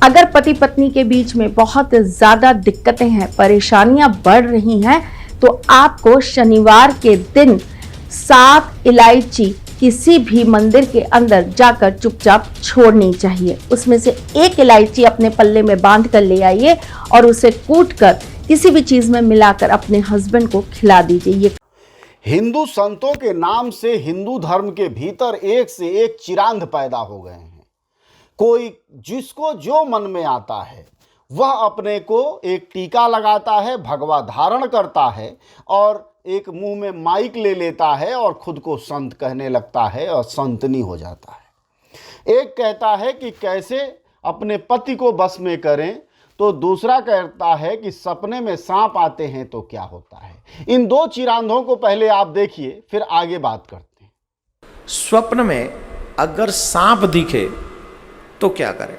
अगर पति पत्नी के बीच में बहुत ज्यादा दिक्कतें हैं, परेशानियां बढ़ रही हैं, तो आपको शनिवार के दिन 7 इलायची किसी भी मंदिर के अंदर जाकर चुपचाप छोड़नी चाहिए। उसमें से 1 इलायची अपने पल्ले में बांध कर ले आइए और उसे कूटकर किसी भी चीज में मिलाकर अपने हस्बैंड को खिला दीजिए। ये हिंदू संतों के नाम से हिंदू धर्म के भीतर एक से एक चिरांद पैदा हो गए हैं। कोई जिसको जो मन में आता है वह अपने को एक टीका लगाता है, भगवा धारण करता है और एक मुंह में माइक ले लेता है और खुद को संत कहने लगता है और संतनी हो जाता है। एक कहता है कि कैसे अपने पति को बस में करें, तो दूसरा कहता है कि सपने में सांप आते हैं तो क्या होता है। इन दो चिरांधों को पहले आप देखिए, फिर आगे बात करते हैं। स्वप्न में अगर सांप दिखे तो क्या करें?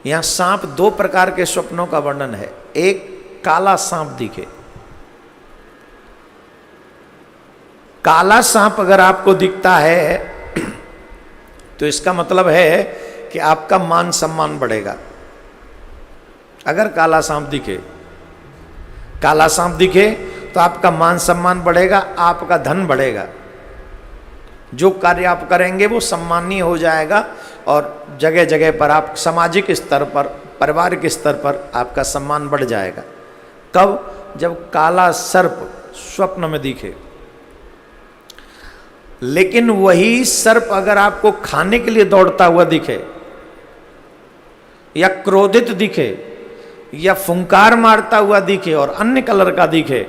यहां सांप 2 प्रकार के स्वप्नों का वर्णन है। एक, काला सांप दिखे। काला सांप अगर आपको दिखता है तो इसका मतलब है कि आपका मान सम्मान बढ़ेगा। अगर काला सांप दिखे तो आपका मान सम्मान बढ़ेगा, आपका धन बढ़ेगा, जो कार्य आप करेंगे वो सम्मानीय हो जाएगा और जगह जगह पर आप सामाजिक स्तर पर, पारिवारिक स्तर पर आपका सम्मान बढ़ जाएगा। कब? जब काला सर्प स्वप्न में दिखे। लेकिन वही सर्प अगर आपको खाने के लिए दौड़ता हुआ दिखे या क्रोधित दिखे या फुंकार मारता हुआ दिखे और अन्य कलर का दिखे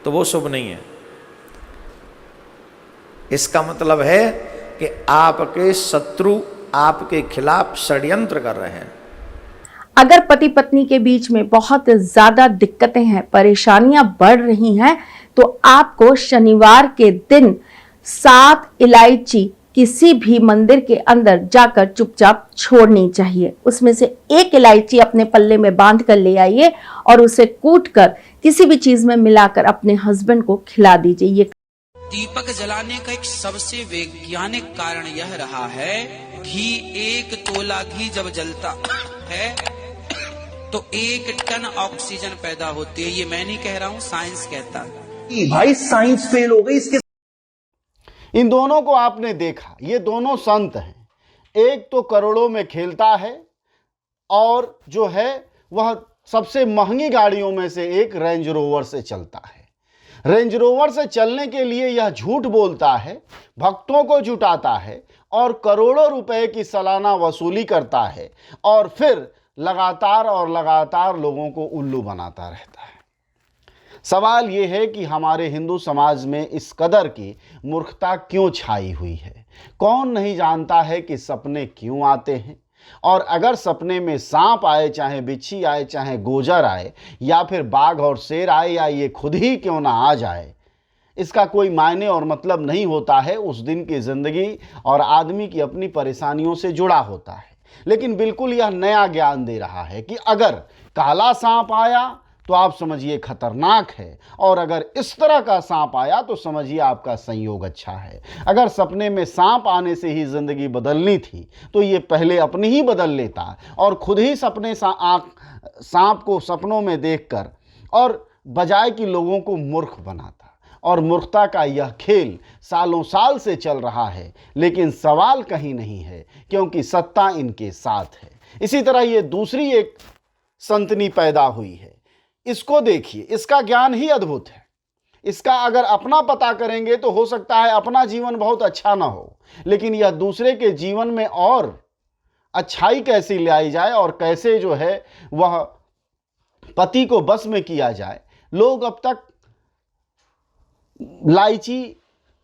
तो वो शुभ नहीं है। इसका मतलब है कि आपके शत्रु आपके खिलाफ षड्यंत्र कर रहे हैं। अगर पति पत्नी के बीच में बहुत ज्यादा दिक्कतें हैं, परेशानियां बढ़ रही हैं, तो आपको शनिवार के दिन 7 इलायची किसी भी मंदिर के अंदर जाकर चुपचाप छोड़नी चाहिए। उसमें से 1 इलायची अपने पल्ले में बांध कर ले आइए और उसे कूटकर किसी भी चीज में मिलाकर अपने हस्बैंड को खिला दीजिए। ये दीपक जलाने का एक सबसे वैज्ञानिक कारण यह रहा है, घी 1 तोला घी जब जलता है तो 1 टन ऑक्सीजन पैदा होती है। ये मैं नहीं कह रहा हूं, साइंस कहता है। भाई साइंस फेल हो गई इसके। इन दोनों को आपने देखा, ये दोनों संत हैं। एक तो करोड़ों में खेलता है और जो है वह सबसे महंगी गाड़ियों में से एक रेंज रोवर से चलता है। रेंज रोवर से चलने के लिए यह झूठ बोलता है, भक्तों को जुटाता है और करोड़ों रुपए की सालाना वसूली करता है और फिर लगातार लोगों को उल्लू बनाता रहता है। सवाल यह है कि हमारे हिंदू समाज में इस कदर की मूर्खता क्यों छाई हुई है? कौन नहीं जानता है कि सपने क्यों आते हैं, और अगर सपने में सांप आए, चाहे बिच्छी आए, चाहे गोजर आए, या फिर बाघ और शेर आए, या ये खुद ही क्यों ना आ जाए, इसका कोई मायने और मतलब नहीं होता है। उस दिन की जिंदगी और आदमी की अपनी परेशानियों से जुड़ा होता है। लेकिन बिल्कुल यह नया ज्ञान दे रहा है कि अगर काला सांप आया तो आप समझिए खतरनाक है, और अगर इस तरह का सांप आया तो समझिए आपका संयोग अच्छा है। अगर सपने में सांप आने से ही जिंदगी बदलनी थी तो ये पहले अपनी ही बदल लेता और खुद ही सपने सांप को सपनों में देखकर और बजाय कि लोगों को मूर्ख बनाता। और मूर्खता का यह खेल सालों साल से चल रहा है, लेकिन सवाल कहीं नहीं है, क्योंकि सत्ता इनके साथ है। इसी तरह ये दूसरी एक संतनी पैदा हुई है। इसको देखिए, इसका ज्ञान ही अद्भुत है। इसका अगर अपना पता करेंगे तो हो सकता है अपना जीवन बहुत अच्छा ना हो, लेकिन यह दूसरे के जीवन में और अच्छाई कैसे लाई जाए और कैसे जो है वह पति को बस में किया जाए। लोग अब तक इलायची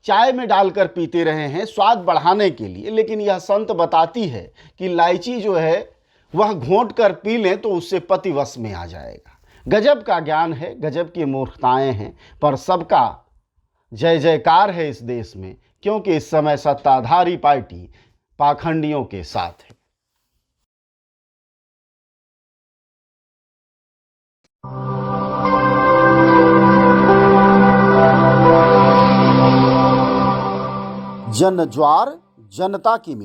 चाय में डालकर पीते रहे हैं स्वाद बढ़ाने के लिए, लेकिन यह संत बताती है कि इलायची जो है वह घोंट कर पी लें तो उससे पति वश में आ जाएगा। गजब का ज्ञान है, गजब की मूर्खताएं हैं, पर सबका जय जयकार है इस देश में, क्योंकि इस समय सत्ताधारी पार्टी पाखंडियों के साथ है। जन ज्वार जनता की